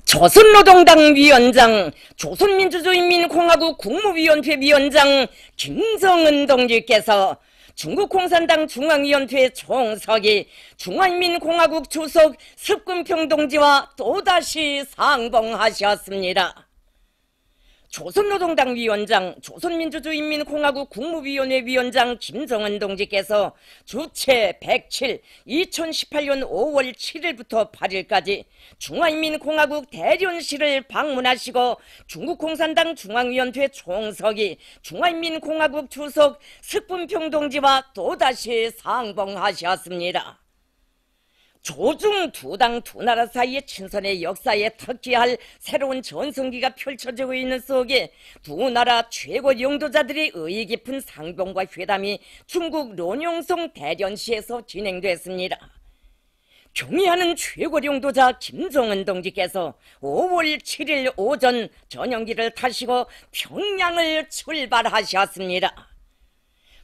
조선노동당 위원장, 조선민주주의인민공화국 국무위원회 위원장 김정은 동지께서 중국공산당 중앙위원회 총석이 중화인민공화국 주석 습근평 동지와 또다시 상봉하셨습니다. 조선노동당 위원장, 조선민주주의인민공화국 국무위원회 위원장 김정은 동지께서 주체 107, 2018년 5월 7일부터 8일까지 중화인민공화국 대련시를 방문하시고 중국공산당 중앙위원회 총석이 중화인민공화국 주석 습근평 동지와 또다시 상봉하셨습니다. 조중 두 당 두 나라 사이의 친선의 역사에 특기할 새로운 전성기가 펼쳐지고 있는 속에 두 나라 최고 영도자들의 의의 깊은 상봉과 회담이 중국 론용성 대련시에서 진행됐습니다. 경의하는 최고 영도자 김정은 동지께서 5월 7일 오전 전용기를 타시고 평양을 출발하셨습니다.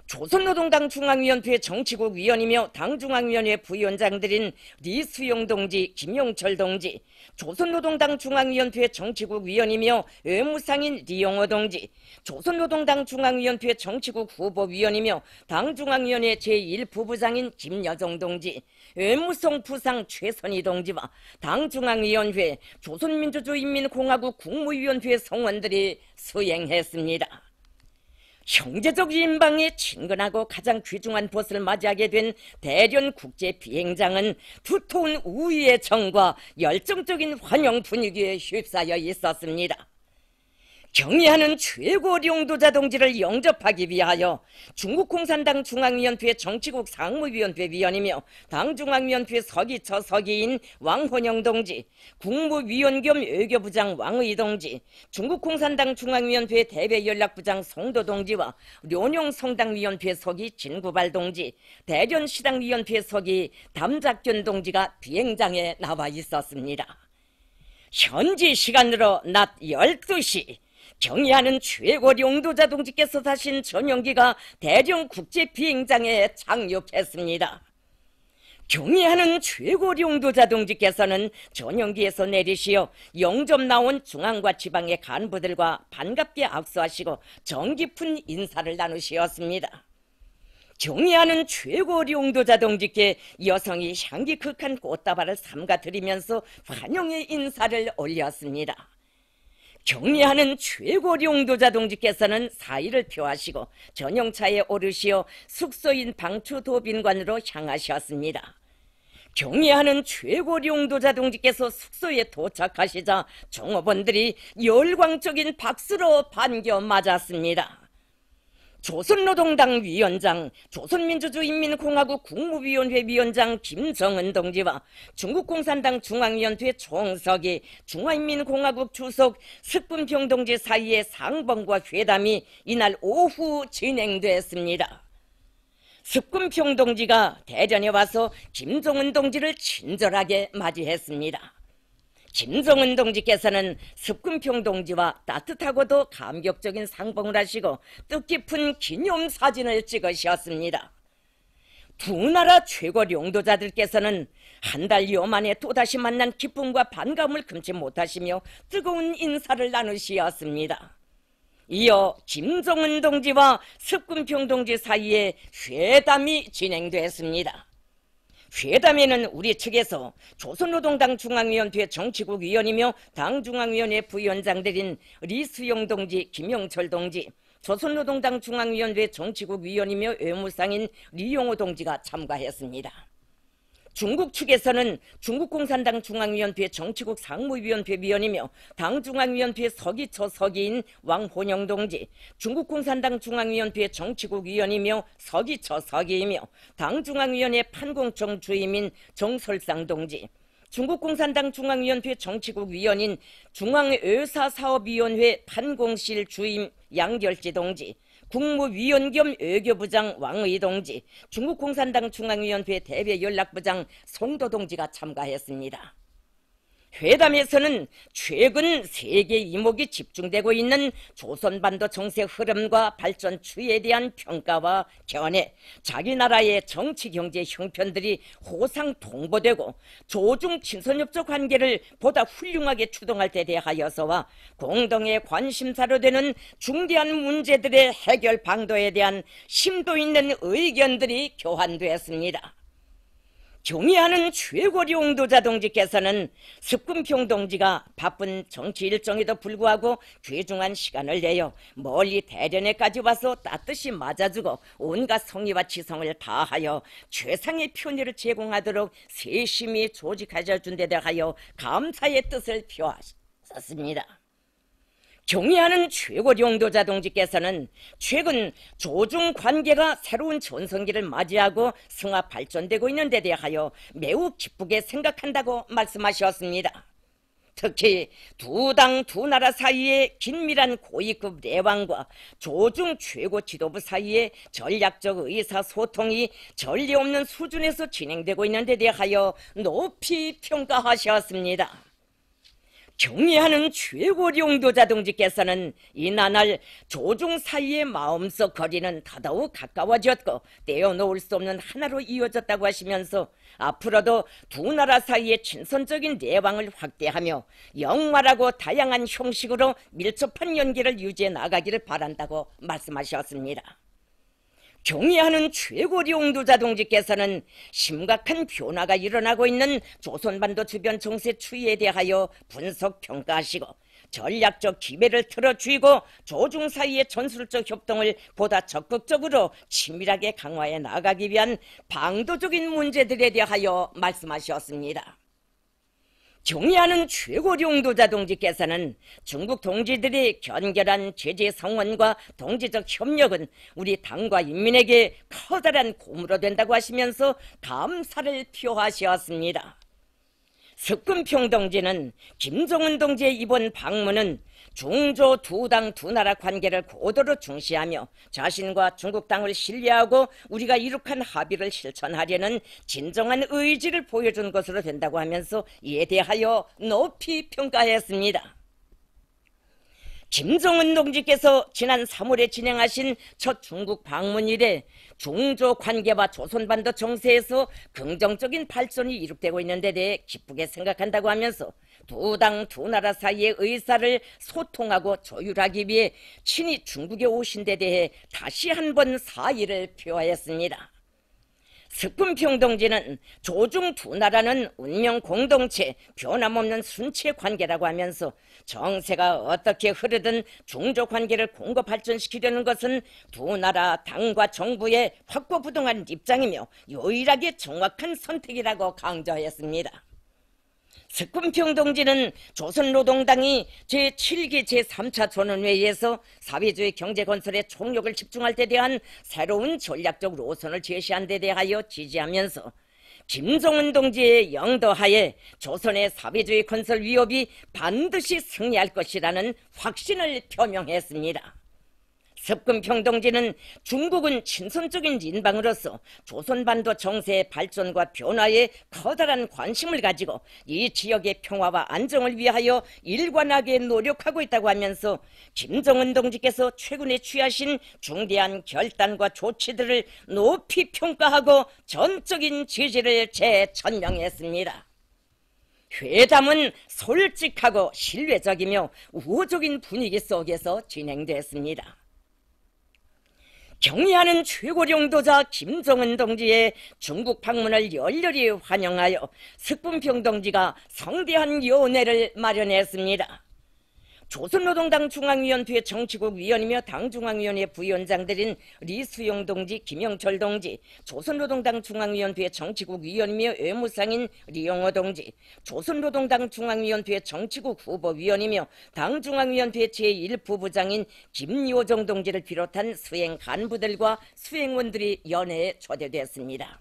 조선노동당 중앙위원회 정치국 위원이며 당중앙위원회 부위원장들인 리수용 동지, 김용철 동지, 조선노동당 중앙위원회 정치국 위원이며 외무상인 리용호 동지, 조선노동당 중앙위원회 정치국 후보위원이며 당중앙위원회 제1부부장인 김여정 동지, 외무성 부상 최선희 동지와 당중앙위원회 조선민주주의인민공화국 국무위원회 성원들이 수행했습니다. 형제적 인방에 친근하고 가장 귀중한 벗을 맞이하게 된 대련 국제 비행장은 두터운 우위의 정과 열정적인 환영 분위기에 휩싸여 있었습니다. 경의하는 최고 영도자 동지를 영접하기 위하여 중국공산당 중앙위원회 정치국 상무위원회 위원이며 당중앙위원회 서기처 서기인 왕헌영 동지, 국무위원 겸 외교부장 왕의 동지, 중국공산당 중앙위원회 대외연락부장 송도 동지와 련용성당위원회 서기 진구발 동지, 대련시당위원회 서기 담작견 동지가 비행장에 나와 있었습니다. 현지 시간으로 낮 12시 경의하는 최고 영도자 동지께서 타신 전용기가 대령 국제 비행장에 착륙했습니다. 경의하는 최고 영도자 동지께서는 전용기에서 내리시어 영접 나온 중앙과 지방의 간부들과 반갑게 악수하시고 정 깊은 인사를 나누시었습니다. 경의하는 최고 영도자 동지께 여성이 향기 극한 꽃다발을 삼가 드리면서 환영의 인사를 올렸습니다. 경의하는 최고 영도자 동지께서는 사의를 표하시고 전용차에 오르시어 숙소인 방추도빈관으로 향하셨습니다. 경의하는 최고 영도자 동지께서 숙소에 도착하시자 종업원들이 열광적인 박수로 반겨 맞았습니다. 조선노동당 위원장, 조선민주주의인민공화국 국무위원회 위원장 김정은 동지와 중국공산당 중앙위원회 총석이 중화인민공화국 주석 습근평 동지 사이의 상봉과 회담이 이날 오후 진행됐습니다. 습근평 동지가 대련에 와서 김정은 동지를 친절하게 맞이했습니다. 김정은 동지께서는 습근평 동지와 따뜻하고도 감격적인 상봉을 하시고 뜻깊은 기념사진을 찍으셨습니다. 두 나라 최고 영도자들께서는 한 달여 만에 또다시 만난 기쁨과 반감을 금치 못하시며 뜨거운 인사를 나누시었습니다. 이어 김정은 동지와 습근평 동지 사이에 회담이 진행됐습니다. 회담에는 우리 측에서 조선노동당 중앙위원회 정치국 위원이며 당중앙위원회 부위원장들인 리수용 동지, 김용철 동지, 조선노동당 중앙위원회 정치국 위원이며 외무상인 리용호 동지가 참가했습니다. 중국 측에서는 중국공산당 중앙위원회 정치국 상무위원회 위원이며 당중앙위원회 서기처 서기인 왕헌영 동지, 중국공산당 중앙위원회 정치국 위원이며 서기처 서기이며 당중앙위원회 판공청 주임인 정설상 동지, 중국공산당 중앙위원회 정치국 위원인 중앙의사사업위원회 판공실 주임 양결지 동지, 국무위원 겸 외교부장 왕의 동지, 중국공산당 중앙위원회 대외연락부장 송도 동지가 참가했습니다. 회담에서는 최근 세계 이목이 집중되고 있는 조선반도 정세 흐름과 발전 추이에 대한 평가와 견해, 자기 나라의 정치 경제 형편들이 호상 동보되고 조중 친선협조 관계를 보다 훌륭하게 추동할 때 대하여서와 공동의 관심사로 되는 중대한 문제들의 해결 방도에 대한 심도 있는 의견들이 교환되었습니다. 경의하는 최고리 용도자 동지께서는 석금평 동지가 바쁜 정치 일정에도 불구하고 귀중한 시간을 내어 멀리 대련에까지 와서 따뜻이 맞아주고 온갖 성의와 지성을 다하여 최상의 편의를 제공하도록 세심히 조직하여 준 데 대하여 감사의 뜻을 표하셨습니다. 경의하는 최고 용도자 동지께서는 최근 조중 관계가 새로운 전성기를 맞이하고 승화 발전되고 있는 데 대하여 매우 기쁘게 생각한다고 말씀하셨습니다. 특히 두 당 두 나라 사이의 긴밀한 고위급 내왕과 조중 최고 지도부 사이의 전략적 의사소통이 전례 없는 수준에서 진행되고 있는 데 대하여 높이 평가하셨습니다. 경의하는 최고 용도자 동지께서는 이나날 조중 사이의 마음속 거리는 더더욱 가까워졌고 떼어놓을 수 없는 하나로 이어졌다고 하시면서 앞으로도 두 나라 사이의 친선적인 내왕을 확대하며 영활하고 다양한 형식으로 밀접한 연계를 유지해 나가기를 바란다고 말씀하셨습니다. 경의하는 최고 용도자 동지께서는 심각한 변화가 일어나고 있는 조선반도 주변 정세 추이에 대하여 분석 평가하시고 전략적 기회를 틀어주이고 조중 사이의 전술적 협동을 보다 적극적으로 친밀하게 강화해 나가기 위한 방도적인 문제들에 대하여 말씀하셨습니다. 경의하는 최고 용도자 동지께서는 중국 동지들의 견결한 제재 성원과 동지적 협력은 우리 당과 인민에게 커다란 고무로 된다고 하시면서 감사를 표하셨습니다. 석금평 동지는 김정은 동지의 이번 방문은 중조 두 당 두 나라 관계를 고도로 중시하며 자신과 중국 당을 신뢰하고 우리가 이룩한 합의를 실천하려는 진정한 의지를 보여준 것으로 된다고 하면서 이에 대하여 높이 평가했습니다. 김정은 동지께서 지난 3월에 진행하신 첫 중국 방문 이래 중조 관계와 조선반도 정세에서 긍정적인 발전이 이룩되고 있는 데 대해 기쁘게 생각한다고 하면서 두 당 두 나라 사이의 의사를 소통하고 조율하기 위해 친히 중국에 오신 데 대해 다시 한번 사의를 표하였습니다. 석금평 동지는 조중 두 나라는 운명 공동체, 변함없는 순체 관계라고 하면서 정세가 어떻게 흐르든 중조 관계를 공고 발전시키려는 것은 두 나라 당과 정부의 확고부동한 입장이며 유일하게 정확한 선택이라고 강조했습니다. 석금평 동지는 조선노동당이 제7기 제3차 전원회의에서 사회주의 경제건설에 총력을 집중할 데 대한 새로운 전략적 노선을 제시한 데 대하여 지지하면서 김정은 동지의 영도하에 조선의 사회주의 건설 위협이 반드시 승리할 것이라는 확신을 표명했습니다. 석금평 동지는 중국은 친선적인 인방으로서 조선반도 정세의 발전과 변화에 커다란 관심을 가지고 이 지역의 평화와 안정을 위하여 일관하게 노력하고 있다고 하면서 김정은 동지께서 최근에 취하신 중대한 결단과 조치들을 높이 평가하고 전적인 지지를 재천명했습니다. 회담은 솔직하고 신뢰적이며 우호적인 분위기 속에서 진행됐습니다. 경의하는 최고 용도자 김정은 동지의 중국 방문을 열렬히 환영하여 석금평 동지가 성대한 연회를 마련했습니다. 조선노동당 중앙위원회 정치국 위원이며 당중앙위원회 부위원장들인 리수용 동지, 김영철 동지, 조선노동당 중앙위원회 정치국 위원이며 외무상인 리용호 동지, 조선노동당 중앙위원회 정치국 후보위원이며 당중앙위원회 제1부부장인 김요정 동지를 비롯한 수행 간부들과 수행원들이 연회에 초대됐습니다.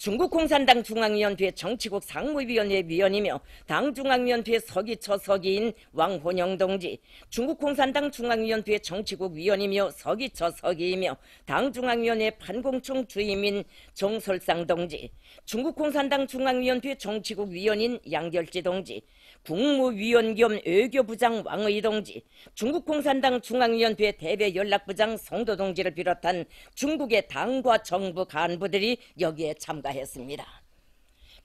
중국 공산당 중앙위원회 정치국 상무위원회 위원이며 당중앙위원회 서기처 서기인 왕혼영 동지, 중국 공산당 중앙위원회 정치국 위원이며 서기처 서기이며 당중앙위원회 판공총 주임인 정설상 동지, 중국 공산당 중앙위원회 정치국 위원인 양결지 동지, 국무위원 겸 외교부장 왕의 동지, 중국 공산당 중앙위원회 대외연락부장 송도 동지를 비롯한 중국의 당과 정부 간부들이 여기에 참가했습니다.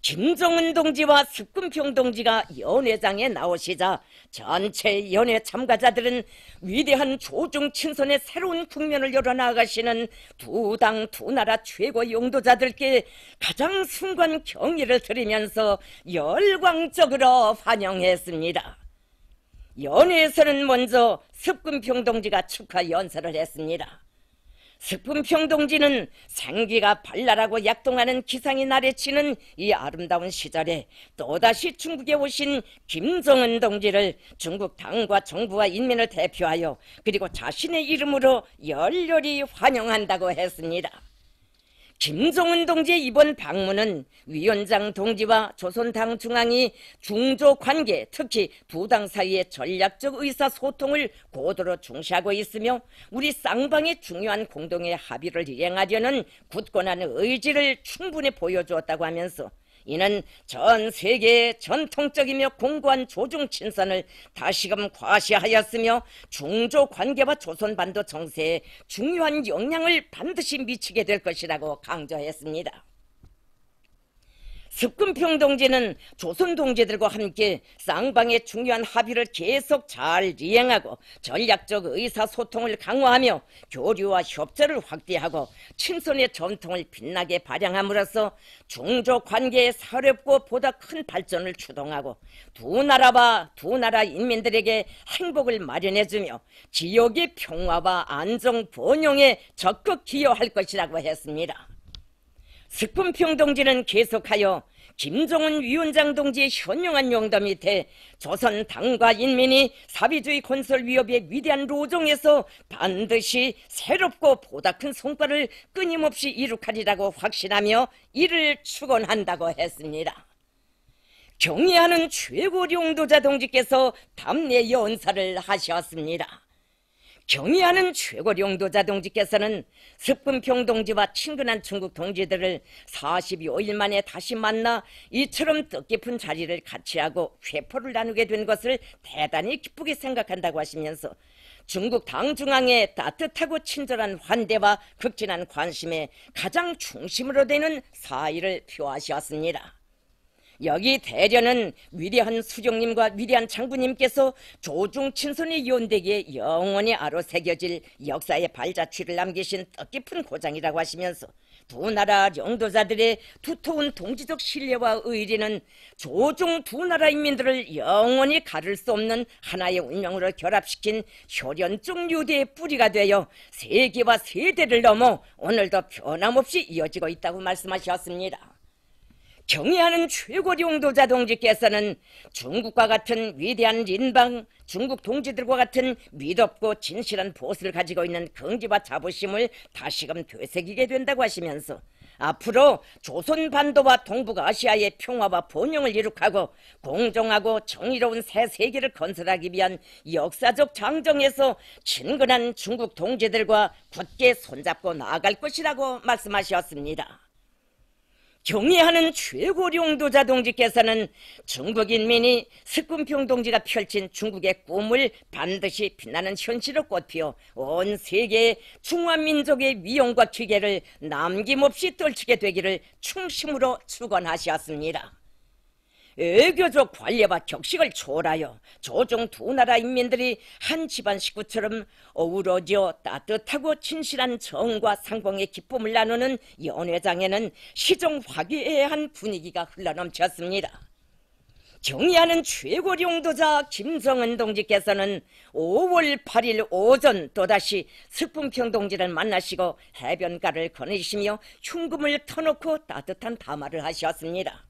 김정은 동지와 습근평 동지가 연회장에 나오시자 전체 연회 참가자들은 위대한 조중 친선의 새로운 국면을 열어나가시는 두 당 두 나라 최고 용도자들께 가장 숭고한 경의를 드리면서 열광적으로 환영했습니다. 연회에서는 먼저 습근평 동지가 축하 연설을 했습니다. 습근평 동지는 생기가 발랄하고 약동하는 기상이 나래치는 이 아름다운 시절에 또다시 중국에 오신 김정은 동지를 중국 당과 정부와 인민을 대표하여 그리고 자신의 이름으로 열렬히 환영한다고 했습니다. 김정은 동지의 이번 방문은 위원장 동지와 조선당 중앙이 중조관계, 특히 두 당 사이의 전략적 의사소통을 고도로 중시하고 있으며 우리 쌍방의 중요한 공동의 합의를 이행하려는 굳건한 의지를 충분히 보여주었다고 하면서 이는 전 세계의 전통적이며 공고한 조중 친선을 다시금 과시하였으며 중조관계와 조선반도 정세에 중요한 영향을 반드시 미치게 될 것이라고 강조했습니다. 습근평 동지는 조선 동지들과 함께 쌍방의 중요한 합의를 계속 잘 이행하고 전략적 의사소통을 강화하며 교류와 협조를 확대하고 친선의 전통을 빛나게 발扬함으로써 중조관계의 사렵고 보다 큰 발전을 추동하고 두 나라와 두 나라 인민들에게 행복을 마련해주며 지역의 평화와 안정 번영에 적극 기여할 것이라고 했습니다. 습근평 동지는 계속하여 김정은 위원장 동지의 현명한 용도 밑에 조선 당과 인민이 사회주의 건설 위협의 위대한 로종에서 반드시 새롭고 보다 큰 성과를 끊임없이 이룩하리라고 확신하며 이를 축원한다고 했습니다. 경의하는 최고 용도자 동지께서 답례 연설을 하셨습니다. 경의하는 최고 용도자 동지께서는 습근평 동지와 친근한 중국 동지들을 45일 만에 다시 만나 이처럼 뜻깊은 자리를 같이 하고 회포를 나누게 된 것을 대단히 기쁘게 생각한다고 하시면서 중국 당중앙의 따뜻하고 친절한 환대와 극진한 관심에 가장 중심으로 되는 사의를 표하셨습니다. 여기 대련은 위대한 수령님과 위대한 장군님께서 조중 친선의 연대기에 영원히 아로 새겨질 역사의 발자취를 남기신 뜻깊은 고장이라고 하시면서 두 나라 영도자들의 두터운 동지적 신뢰와 의리는 조중 두 나라 인민들을 영원히 가를 수 없는 하나의 운명으로 결합시킨 효련적 유대의 뿌리가 되어 세계와 세대를 넘어 오늘도 변함없이 이어지고 있다고 말씀하셨습니다. 경의하는 최고 용도자 동지께서는 중국과 같은 위대한 인방, 중국 동지들과 같은 믿었고 진실한 보스를 가지고 있는 긍지와 자부심을 다시금 되새기게 된다고 하시면서 앞으로 조선반도와 동북아시아의 평화와 번영을 이룩하고 공정하고 정의로운 새 세계를 건설하기 위한 역사적 장정에서 친근한 중국 동지들과 굳게 손잡고 나아갈 것이라고 말씀하셨습니다. 경의하는 최고 용도자 동지께서는 중국 인민이 습근평 동지가 펼친 중국의 꿈을 반드시 빛나는 현실로 꽃피워 온 세계의 중화민족의 위용과 기계를 남김없이 떨치게 되기를 충심으로 축원하셨습니다. 외교적 관례와 격식을 초월하여 조중 두 나라 인민들이 한 집안 식구처럼 어우러져 따뜻하고 진실한 정과 상봉의 기쁨을 나누는 연회장에는 시정 화기애애한 분위기가 흘러넘쳤습니다. 경의하는 최고 용도자 김정은 동지께서는 5월 8일 오전 또다시 습근평 동지를 만나시고 해변가를 거니시며 흉금을 터놓고 따뜻한 담화를 하셨습니다.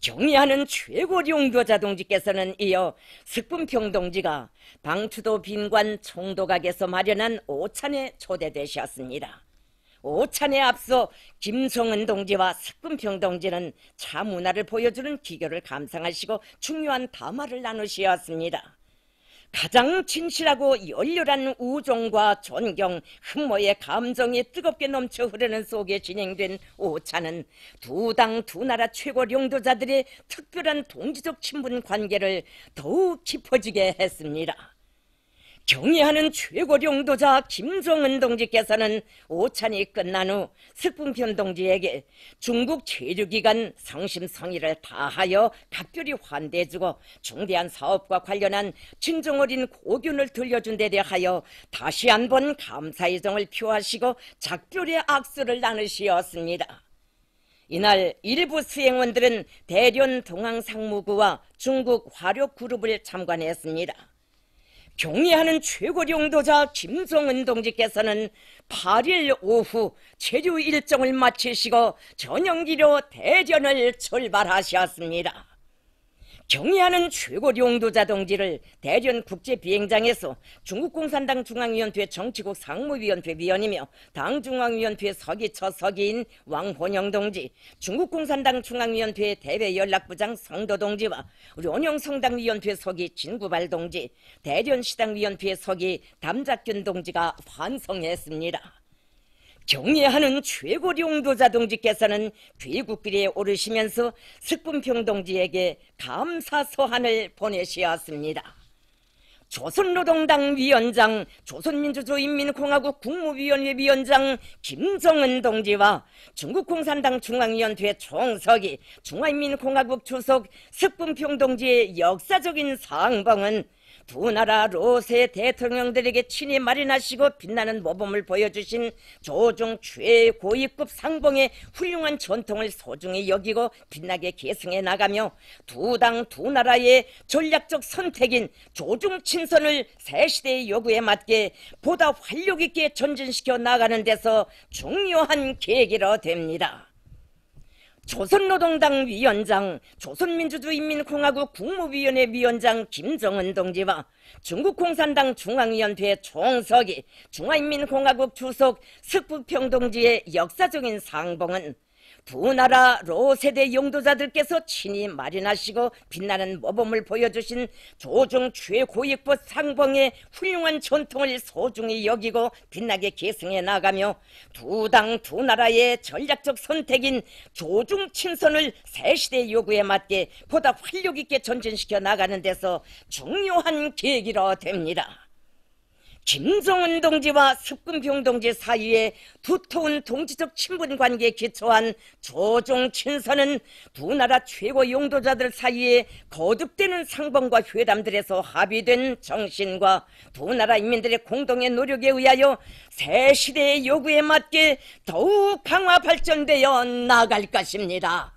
경의하는 최고 용도자 동지께서는 이어 습근평 동지가 방투도 빈관 총독각에서 마련한 오찬에 초대되셨습니다. 오찬에 앞서 김성은 동지와 석금평 동지는 차문화를 보여주는 기교를 감상하시고 중요한 담화를 나누시었습니다. 가장 진실하고 열렬한 우정과 존경, 흠모의 감정이 뜨겁게 넘쳐 흐르는 속에 진행된 오찬은 두 당 두 나라 최고領도자들의 특별한 동지적 친분 관계를 더욱 깊어지게 했습니다. 경애하는 최고領도자 김정은 동지께서는 오찬이 끝난 후 석분편 동지에게 중국 체류기간 성심성의를 다하여 각별히 환대해주고 중대한 사업과 관련한 친정 어린 고균을 들려준 데 대하여 다시 한번 감사의 정을 표하시고 작별의 악수를 나누시었습니다. 이날 일부 수행원들은 대련 동항상무부와 중국 화력그룹을 참관했습니다. 경애하는 최고領도자 김정은 동지께서는 8일 오후 체류 일정을 마치시고 전용기로 대전을 출발하셨습니다. 경애하는 최고領도자 동지를 대전 국제비행장에서 중국공산당 중앙위원회 정치국 상무위원회 위원이며 당중앙위원회 서기 처서기인 왕혼영 동지, 중국공산당 중앙위원회 대외연락부장 성도 동지와 련영성당위원회 서기 진구발 동지, 대전시당위원회 서기 담작균 동지가 환송했습니다. 경애하는 최고領도자 동지께서는 귀국길에 오르시면서 석분평 동지에게 감사 서한을 보내시었습니다. 조선노동당 위원장, 조선민주주의인민공화국 국무위원회 위원장 김정은 동지와 중국공산당 중앙위원회 총서기, 중화인민공화국 주석 석분평 동지의 역사적인 상봉은 두 나라 로세 대통령들에게 친히 마련하시고 빛나는 모범을 보여주신 조중 최고위급 상봉의 훌륭한 전통을 소중히 여기고 빛나게 계승해 나가며 두 당 두 나라의 전략적 선택인 조중 친선을 새 시대의 요구에 맞게 보다 활력 있게 전진시켜 나가는 데서 중요한 계기로 됩니다. 조선노동당 위원장, 조선민주주의인민공화국 국무위원회 위원장 김정은 동지와 중국공산당 중앙위원회 총서기, 중화인민공화국 주석 석분평 동지의 역사적인 상봉은 두 나라 로세대領도자들께서 친히 마련하시고 빛나는 모범을 보여주신 조중 최고위급 상봉의 훌륭한 전통을 소중히 여기고 빛나게 계승해 나가며 두 당 두 나라의 전략적 선택인 조중 친선을 새 시대의 요구에 맞게 보다 활력 있게 전진시켜 나가는 데서 중요한 계기로 됩니다. 김정은 동지와 석분평 동지 사이에 두터운 동지적 친분 관계에 기초한 조중 친선은 두 나라 최고領도자들 사이에 거듭되는 상봉과 회담들에서 합의된 정신과 두 나라 인민들의 공동의 노력에 의하여 새 시대의 요구에 맞게 더욱 강화 발전되어 나갈 것입니다.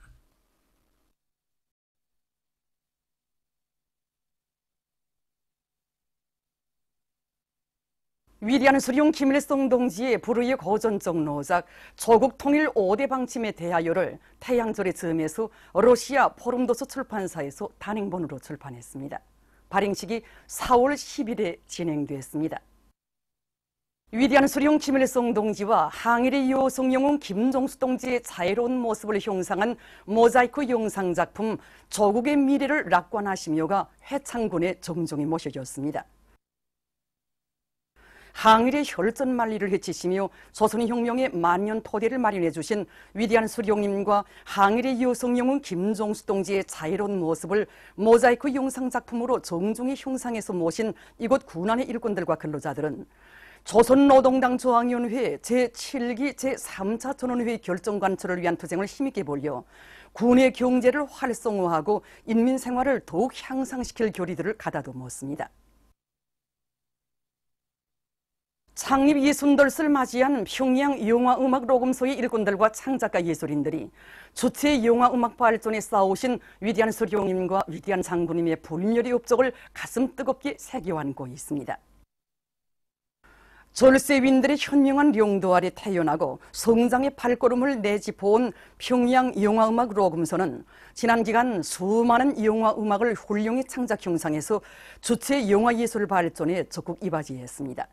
위대한 수령 김일성 동지의 불의의 고전적 노작 조국 통일 5대 방침에 대하여를 태양절의 즈음에서 러시아 포름도서 출판사에서 단행본으로 출판했습니다. 발행식이 4월 10일에 진행됐습니다. 위대한 수령 김일성 동지와 항일의 여성 영웅 김종수 동지의 자애로운 모습을 형상한 모자이크 영상작품 조국의 미래를 낙관하시며가 해창군에 정중히 모셔졌습니다. 항일의 혈전 만리를 해치시며 조선의 혁명의 만년 토대를 마련해 주신 위대한 수령님과 항일의 여성 영웅 김종수 동지의 자애로운 모습을 모자이크 영상작품으로 정중히 형상해서 모신 이곳 군안의 일꾼들과 근로자들은 조선노동당 중앙위원회 제7기 제3차 전원회의 결정 관철을 위한 투쟁을 힘있게 벌여 군의 경제를 활성화하고 인민 생활을 더욱 향상시킬 교리들을 가다듬었습니다. 창립 60돌을 맞이한 평양 영화음악 녹음소의 일꾼들과 창작가 예술인들이 주체 영화음악 발전에 쌓아오신 위대한 수령님과 위대한 장군님의 불멸의 업적을 가슴 뜨겁게 새겨안고 있습니다. 절세윈들의 현명한領도 아래 태어나고 성장의 발걸음을 내짚어온 평양 영화음악 녹음소는 지난 기간 수많은 영화음악을 훌륭히 창작 형상해서 주체 영화예술 발전에 적극 이바지했습니다.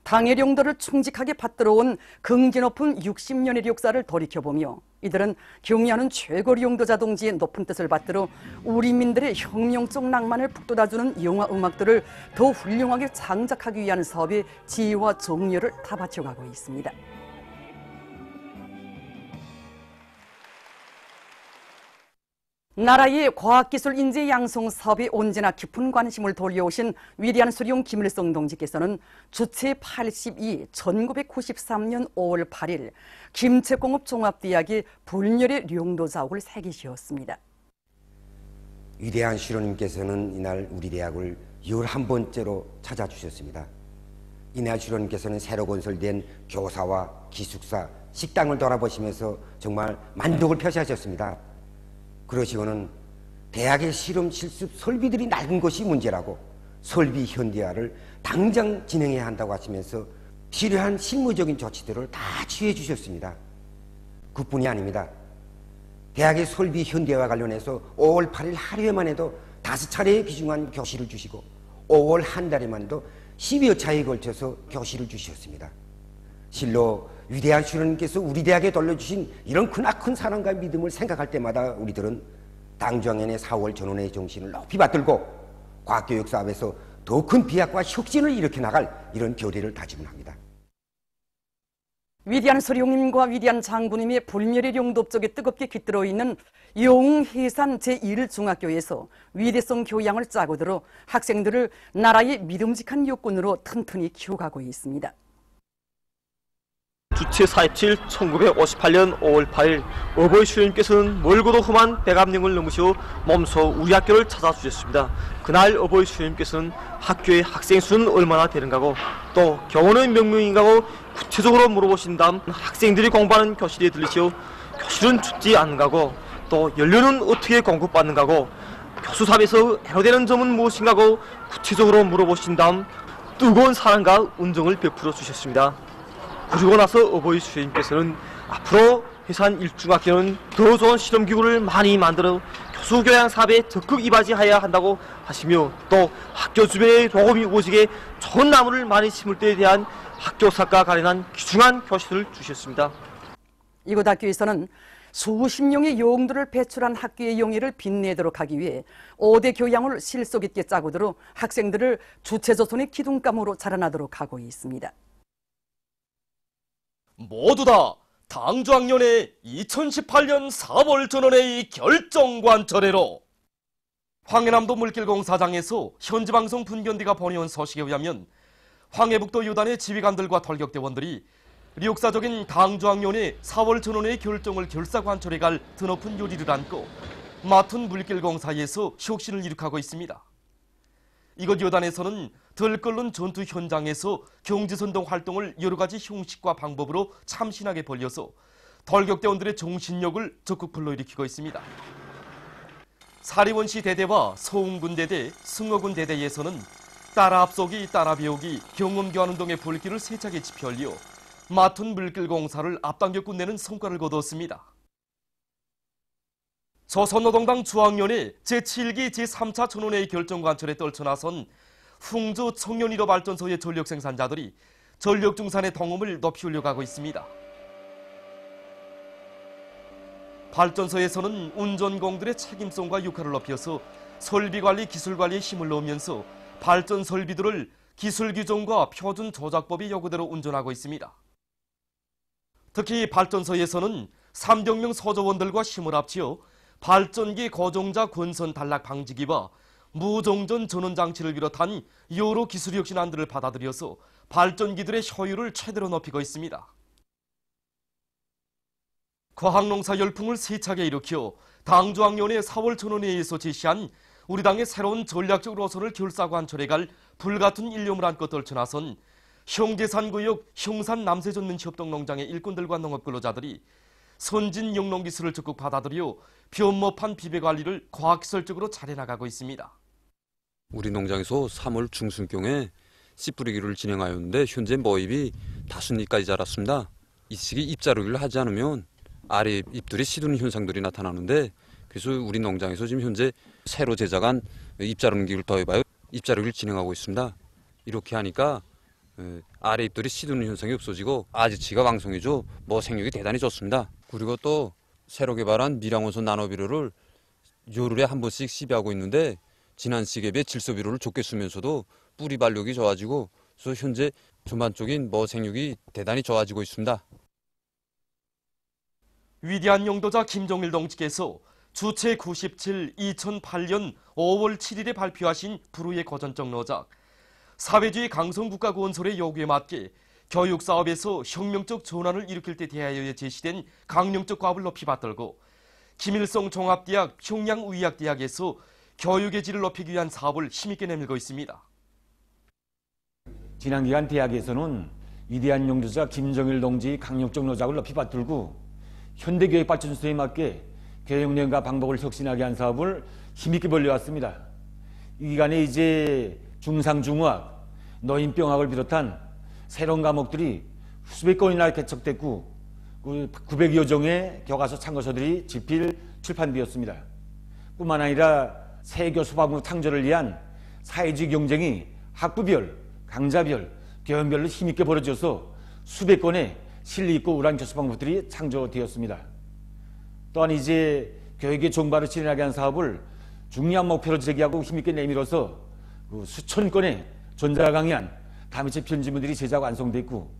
당의 용도를 충직하게 받들어온 긍지 높은 60년의 역사를 돌이켜보며 이들은 경의하는 최고 용도자 동지의 높은 뜻을 받들어 우리 민들의 혁명적 낭만을 북돋아주는 영화 음악들을 더 훌륭하게 창작하기 위한 사업에 지혜와 정열을 다 바쳐가고 있습니다. 나라의 과학기술 인재 양성 사업에 언제나 깊은 관심을 돌려오신 위대한 수령 김일성 동지께서는 주체 82, 1993년 5월 8일 김책공업종합대학의 불멸의 용도 자욱을 새기셨습니다. 위대한 슈로님께서는 이날 우리 대학을 11번째로 찾아주셨습니다. 이날 슈로님께서는 새로 건설된 교사와 기숙사, 식당을 돌아보시면서 정말 만족을 표시하셨습니다. 그러시고는 대학의 실험 실습 설비들이 낡은 것이 문제라고 설비 현대화를 당장 진행해야 한다고 하시면서 필요한 실무적인 조치들을 다 취해 주셨습니다. 그뿐이 아닙니다. 대학의 설비 현대화 관련해서 5월 8일 하루에만 해도 5차례에 귀중한 교실을 주시고 5월 한 달에만 해도 10여 차례에 걸쳐서 교실을 주셨습니다. 실로 위대한 슈로님께서 우리 대학에 돌려주신 이런 크나큰 사랑과 믿음을 생각할 때마다 우리들은 당중앙연의 4월 전원의 정신을 높이 받들고 과학교육 사업에서 더 큰 비약과 혁신을 일으켜 나갈 이런 결의를 다짐을 합니다. 위대한 서룡님과 위대한 장군님의 불멸의 용도업적에 뜨겁게 깃들어 있는 영웅해산 제1중학교에서 위대성 교양을 짜고 들어 학생들을 나라의 믿음직한 육군으로 튼튼히 키워가고 있습니다. 주체 427 1958년 5월 8일 어버이 슈님께서는 멀고도 험한 백암령을 넘으시어 몸소 우리 학교를 찾아주셨습니다. 그날 어버이 슈님께서는 학교의 학생 수는 얼마나 되는가고 또 교원의 명명인가고 구체적으로 물어보신 다음 학생들이 공부하는 교실에 들리시어 교실은 춥지 않은가고 또 연료는 어떻게 공급받는가고 교수 삽에서 해로되는 점은 무엇인가고 구체적으로 물어보신 다음 뜨거운 사랑과 운정을 베풀어 주셨습니다. 그리고 나서 어버이 수님께서는 앞으로 해산 1중학교는 더 좋은 실험기구를 많이 만들어 교수교양 사업에 적극 이바지해야 한다고 하시며 또 학교 주변에 로금이 오지게 좋은 나무를 많이 심을 때에 대한 학교사과 관련한 귀중한 교실을 주셨습니다. 이곳 학교에서는 수십 명의 영웅들을 배출한 학교의 영예를 빛내도록 하기 위해 5대 교양을 실속 있게 짜고 들어 학생들을 주체조선의 기둥감으로 자라나도록 하고 있습니다. 모두 다 당주학년의 2018년 4월 전원회의 결정관철회로 황해남도 물길공사장에서 현지방송 분견대가 보내온 소식에 의하면 황해북도 유단의 지휘관들과 돌격대원들이 역사적인 당주학년의 4월 전원회의 결정을 결사관철에 갈 드높은 요리를 안고 맡은 물길공사에서 혁신을 이룩하고 있습니다. 이곳 요단에서는 들끓는 전투 현장에서 경지선동 활동을 여러 가지 형식과 방법으로 참신하게 벌려서 돌격대원들의 정신력을 적극 불러일으키고 있습니다. 사리원시 대대와 서웅군 대대, 승어군 대대에서는 따라 앞서기, 따라 배우기, 경험교환 운동의 불길을 세차게 지펴올려 맡은 물길공사를 앞당겨 끝내는 성과를 거두었습니다. 조선노동당 중앙위원회 제7기 제3차 전원회의 결정관철에 떨쳐나선 풍주 청년 1호 발전소의 전력 생산자들이 전력 중산의 동음을 높이 올려가고 있습니다. 발전소에서는 운전공들의 책임성과 역할을 높여서 설비관리, 기술관리에 힘을 넣으면서 발전 설비들을 기술규정과 표준 조작법의 요구대로 운전하고 있습니다. 특히 발전소에서는 300명 소조원들과 힘을 합치어 발전기 고정자 권선 단락 방지기와 무정전 전원장치를 비롯한 여러 기술 혁신안들을 받아들여서 발전기들의 효율을 최대로 높이고 있습니다. 과학농사 열풍을 세차게 일으켜 당주학년의 4월 전원회의에서 제시한 우리 당의 새로운 전략적 노선을 결사관철에 갈 불같은 일념을 안고 떨쳐나선 형제산구역 형산 남세전문협동농장의 일꾼들과 농업근로자들이 선진 영농기술을 적극 받아들여 변모판 비배관리를 과학기술적으로 잘해나가고 있습니다. 우리 농장에서 3월 중순경에 씨 뿌리기를 진행하였는데 현재 모입이 다순잎까지 자랐습니다. 이 시기 잎자르기를 하지 않으면 아래 잎들이 시드는 현상들이 나타나는데 그래서 우리 농장에서 지금 현재 새로 제작한 잎자르기를 더해봐요. 잎자르기를 진행하고 있습니다. 이렇게 하니까 아래 잎들이 시드는 현상이 없어지고 아지치가 왕성해져 생육이 대단히 좋습니다. 그리고 또 새로 개발한 밀양원소 나노비료를 요를에 한 번씩 시비하고 있는데 지난 시기에 비해 질소비료를 좋게 쓰면서도 뿌리 발육이 좋아지고 그래서 현재 전반적인 생육이 대단히 좋아지고 있습니다. 위대한 용도자 김종일 동지께서 주체 97 2008년 5월 7일에 발표하신 불후의 고전적 노작 사회주의 강성국가건설의 요구에 맞게 교육사업에서 혁명적 전환을 일으킬 때 대하여 제시된 강령적 과업을 높이 받들고 김일성 종합대학 평양의학대학에서 교육의 질을 높이기 위한 사업을 힘있게 내밀고 있습니다. 지난 기간 대학에서는 위대한 용도자 김정일 동지의 강력적 노작을 높이 받들고 현대 교육 발전 수에 맞게 교육령과 방법을 혁신하게 한 사업을 힘있게 벌려왔습니다. 이 기간에 이제 중상중의학, 노인병학을 비롯한 새로운 과목들이 수백 건이나 개척됐고 900여 종의 교과서 참고서들이 집필 출판되었습니다. 뿐만 아니라 새 교수과목 창조를 위한 사회주의 경쟁이 학부별, 강좌별, 교연별로 힘있게 벌어져서 수백 건의 실리 있고 우수한 교수 방법들이 창조되었습니다. 또한 이제 교육의 종발을 진행하게 한 사업을 중요한 목표로 제기하고 힘있게 내밀어서 수천 건의 전자강의안, 다미체 편집문들이 제작 완성됐고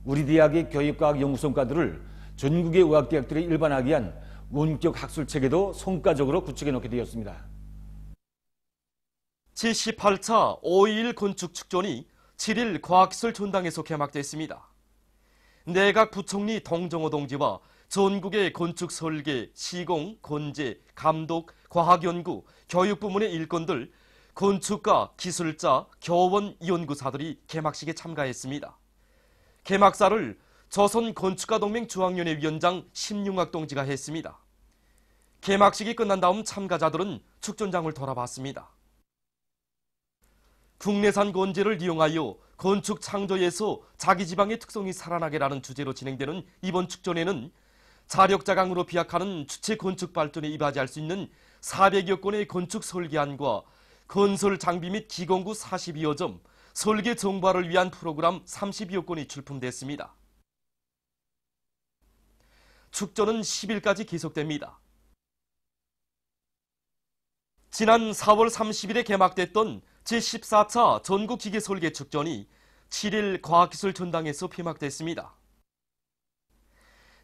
우리 대학의 교육과학 연구성과들을 전국의 의학대학들이 일반화하기 위한 원격 학술체계도 성과적으로 구축해 놓게 되었습니다. 제18차 5.21 건축축전이 7일 과학기술 전당에서 개막됐습니다. 내각 부총리 동정호 동지와 전국의 건축 설계, 시공, 건재, 감독, 과학연구, 교육부문의 일꾼들, 건축가, 기술자, 교원, 연구사들이 개막식에 참가했습니다. 개막사를 조선건축가동맹 중앙위원회 위원장 심융학 동지가 했습니다. 개막식이 끝난 다음 참가자들은 축전장을 돌아봤습니다. 국내산 건재를 이용하여 건축 창조에서 자기 지방의 특성이 살아나게라는 주제로 진행되는 이번 축전에는 자력자강으로 비약하는 주체 건축 발전에 이바지할 수 있는 400여 건의 건축 설계안과 건설 장비 및 기공구 42여 점, 설계 정보화를 위한 프로그램 32여 건이 출품됐습니다. 축전은 10일까지 계속됩니다. 지난 4월 30일에 개막됐던 제14차 전국기계설계축전이 7일 과학기술 전당에서 폐막됐습니다.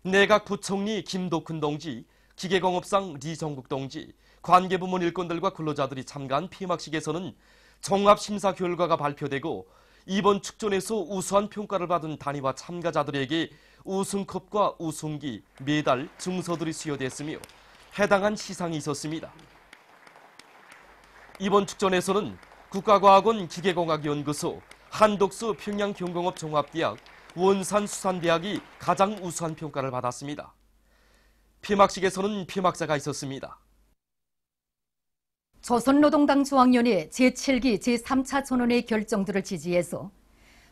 내각 부총리 김덕훈 동지, 기계공업상 리정국 동지, 관계부문 일꾼들과 근로자들이 참가한 폐막식에서는 종합심사 결과가 발표되고 이번 축전에서 우수한 평가를 받은 단위와 참가자들에게 우승컵과 우승기, 메달, 증서들이 수여됐으며 해당한 시상이 있었습니다. 이번 축전에서는 국가과학원 기계공학연구소, 한독수 평양경공업종합대학, 원산수산대학이 가장 우수한 평가를 받았습니다. 폐막식에서는 폐막사가 있었습니다. 조선노동당 중앙위원회 제7기 제3차 전원의 결정들을 지지해서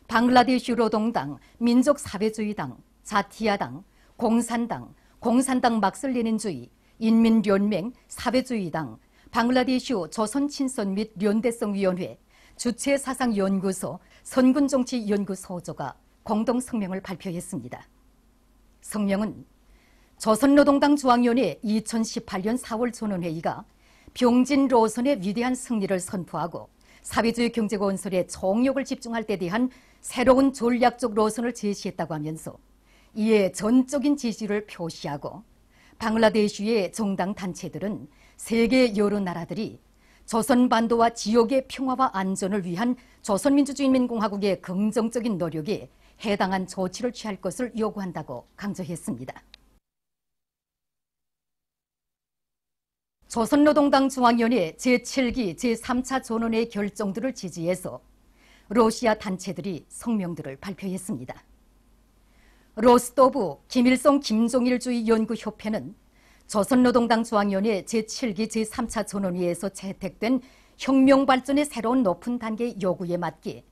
방글라데시 노동당, 민족사회주의당, 자티야당, 공산당, 공산당 막슬레닌주의, 인민연맹, 사회주의당, 방글라데시 조선친선 및 연대성위원회, 주체사상연구소, 선군정치연구소조가 공동 성명을 발표했습니다. 성명은 조선노동당 중앙위원회 2018년 4월 전원회의가 병진 로선의 위대한 승리를 선포하고 사회주의 경제건설에 총력을 집중할 때 대한 새로운 전략적 로선을 제시했다고 하면서 이에 전적인 지지를 표시하고 방글라데시의 정당 단체들은 세계 여러 나라들이 조선반도와 지역의 평화와 안전을 위한 조선민주주의인민공화국의 긍정적인 노력에 해당한 조치를 취할 것을 요구한다고 강조했습니다. 조선노동당 중앙위원회 제7기 제3차 전원의 결정들을 지지해서 러시아 단체들이 성명들을 발표했습니다. 로스토브 김일성 김종일주의 연구협회는 조선노동당 중앙위원회 제7기 제3차 전원회의에서 채택된 혁명발전의 새로운 높은 단계의 요구에 맞게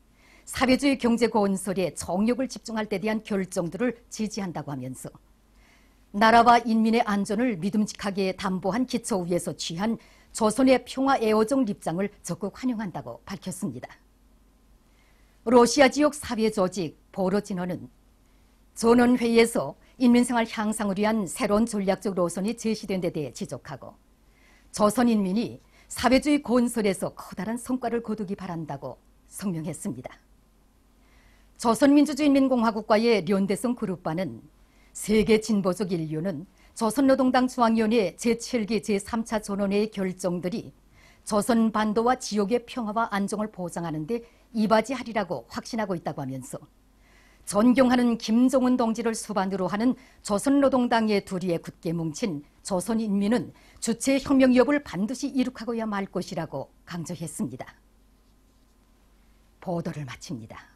사회주의 경제 건설에 총력을 집중할 때 대한 결정들을 지지한다고 하면서 나라와 인민의 안전을 믿음직하게 담보한 기초 위에서 취한 조선의 평화 애호적 입장을 적극 환영한다고 밝혔습니다. 러시아 지역 사회조직 보로진허는 전원회의에서 인민생활 향상을 위한 새로운 전략적 노선이 제시된 데 대해 지적하고 조선인민이 사회주의 건설에서 커다란 성과를 거두기 바란다고 성명했습니다. 조선민주주의인민공화국과의 연대성 그룹과는 세계 진보적 인류는 조선노동당 중앙위원회 제7기 제3차 전원회의 결정들이 조선 반도와 지역의 평화와 안정을 보장하는 데 이바지하리라고 확신하고 있다고 하면서 존경하는 김정은 동지를 수반으로 하는 조선노동당의 두리에 굳게 뭉친 조선인민은 주체 혁명 위협을 반드시 이룩하고야 말 것이라고 강조했습니다. 보도를 마칩니다.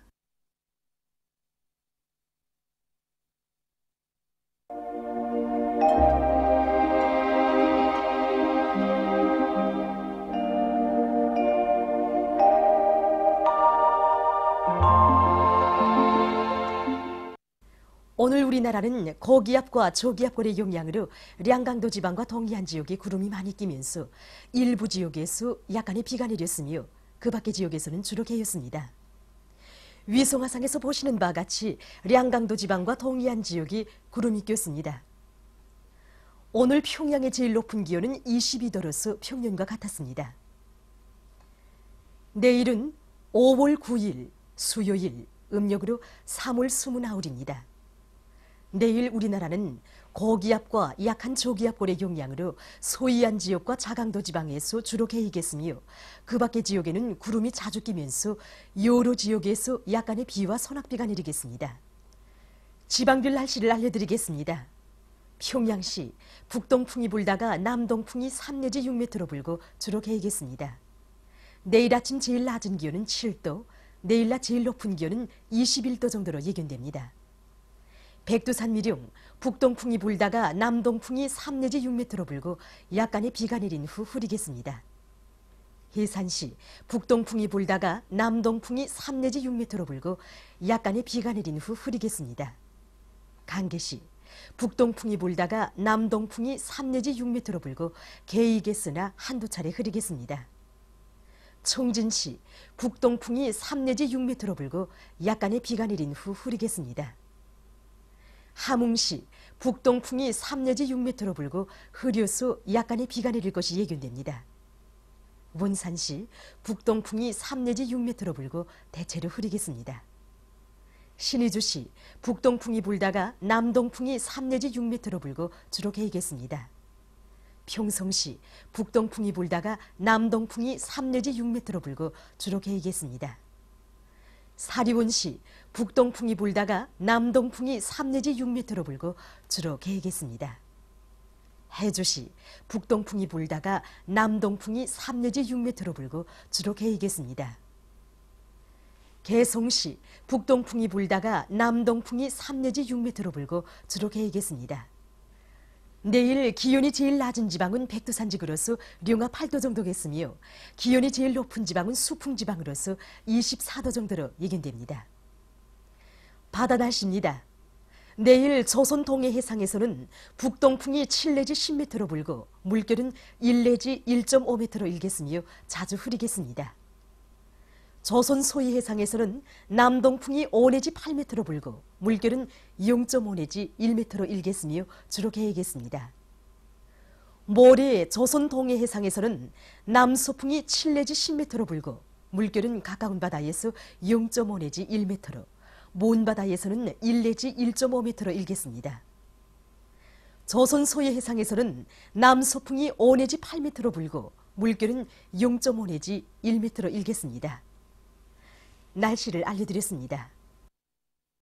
오늘 우리나라는 고기압과 저기압골의 영향으로 량강도 지방과 동해안 지역에 구름이 많이 끼면서 일부 지역에서 약간의 비가 내렸으며 그 밖의 지역에서는 주로 개였습니다. 위성화상에서 보시는 바와 같이 량강도 지방과 동해안 지역이 구름이 꼈습니다. 오늘 평양의 제일 높은 기온은 22도로서 평년과 같았습니다. 내일은 5월 9일 수요일 음력으로 3월 29일입니다. 내일 우리나라는 고기압과 약한 저기압골의 영향으로 소이안 지역과 자강도 지방에서 주로 개이겠으며 그 밖의 지역에는 구름이 자주 끼면서 여러 지역에서 약간의 비와 소낙비가 내리겠습니다. 지방별 날씨를 알려드리겠습니다. 평양시 북동풍이 불다가 남동풍이 3 내지 6m로 불고 주로 개이겠습니다. 내일 아침 제일 낮은 기온은 7도, 내일 낮 제일 높은 기온은 21도 정도로 예견됩니다. 백두산 미룡, 북동풍이 불다가 남동풍이 3 내지 6m로 불고 약간의 비가 내린 후 흐리겠습니다. 해산시, 북동풍이 불다가 남동풍이 3 내지 6m로 불고 약간의 비가 내린 후 흐리겠습니다. 강계시, 북동풍이 불다가 남동풍이 3 내지 6m로 불고 개이겠으나 한두 차례 흐리겠습니다. 청진시, 북동풍이 3 내지 6m로 불고 약간의 비가 내린 후 흐리겠습니다. 함흥시, 북동풍이 3 내지 6m로 불고 흐려서 약간의 비가 내릴 것이 예견됩니다. 원산시, 북동풍이 3 내지 6m로 불고 대체로 흐리겠습니다. 신의주시, 북동풍이 불다가 남동풍이 3 내지 6m로 불고 주로 개이겠습니다. 평성시, 북동풍이 불다가 남동풍이 3 내지 6m로 불고 주로 개이겠습니다. 사리원시, 북동풍이 불다가 남동풍이 3 내지 6m로 불고 주로 개이겠습니다. 해주시, 북동풍이 불다가 남동풍이 3 내지 6m로 불고 주로 개이겠습니다. 개성시, 북동풍이 불다가 남동풍이 3 내지 6m로 불고 주로 개이겠습니다. 내일 기온이 제일 낮은 지방은 백두산지구로서 령하 8도 정도겠으며 기온이 제일 높은 지방은 수풍지방으로서 24도 정도로 예견됩니다. 바다 날씨입니다. 내일 조선 동해 해상에서는 북동풍이 7 내지 10m로 불고 물결은 1 내지 1.5m로 일겠으며 자주 흐리겠습니다. 조선 소위 해상에서는 남동풍이 5 내지 8m로 불고 물결은 0.5 내지 1m로 일겠으며 주로 개이겠습니다. 모레 조선 동해 해상에서는 남서풍이 7 내지 10m로 불고 물결은 가까운 바다에서 0.5 내지 1m로 먼 바다에서는 1 내지 1.5m로 일겠습니다. 조선 소위 해상에서는 남서풍이 5 내지 8m로 불고 물결은 0.5 내지 1m로 일겠습니다. 날씨를 알려드렸습니다.